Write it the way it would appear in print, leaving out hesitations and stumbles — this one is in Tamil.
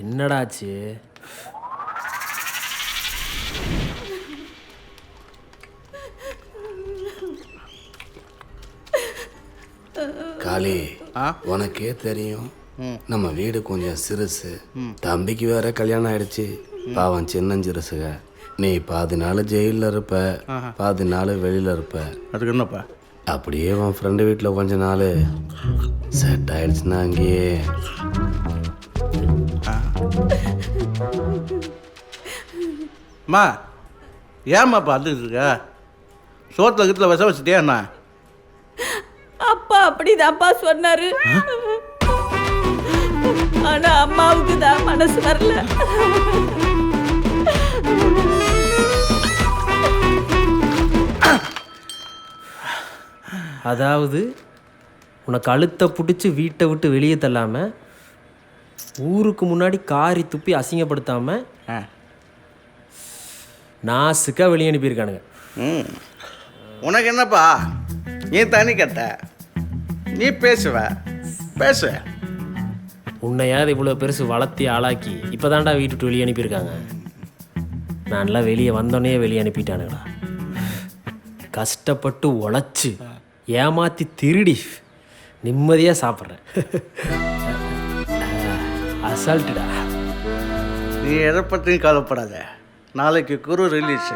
என்னடாச்சு? காளி, உனக்கே தெரியும் நம்ம வீடு கொஞ்சம் சிறுசு. தம்பிக்கு வேற கல்யாணம் ஆயிடுச்சு. பாவம் சின்னஞ்சிறுசுக. நீ பாதி நாள் ஜெயிலில் இருப்ப, பாதி நாள் வெளியில் இருப்ப. அதுக்கு என்னப்பா? அப்படியே உன் ஃப்ரெண்டு வீட்டில் கொஞ்ச நாள் செட் ஆயிடுச்சுன்னா அங்கேயே. அம்மா, ஏம்மாப்பா அழுதுட்டு இருக்க? சோத்துல கீத்துல விஷம் வச்சுட்டியா என்ன? அப்பா அப்படிதான்ப்பா சொன்னாரு. ஆனா அம்மாவுக்கு தான் மனசு வரல. அதாவது உனக்கு அழுத்த பிடிச்சி வீட்டை விட்டு வெளியே தள்ளாமல், ஊருக்கு முன்னாடி காரி துப்பி அசிங்கப்படுத்தாமல் நாசுக்காக வெளியே அனுப்பியிருக்கானுங்க. உனக்கு என்னப்பா, நீ தனி கட்ட, நீ பேசுவ பேசு. உன்னையாவது இவ்வளோ பெருசு வளர்த்தி ஆளாக்கி இப்போ தான்டா வீட்டுட்டு வெளியே அனுப்பியிருக்காங்க. நான்லாம் வெளியே வந்தோடனே வெளியே அனுப்பிட்டானுங்களா? கஷ்டப்பட்டு உழைச்சி ஏமாற்றி திருடி நிம்மதியாக சாப்பிட்றேன். அசால்ட்டுடா. நீ எதை பற்றியும் கவலைப்படாத. நாளைக்கு குரு ரிலீஸு.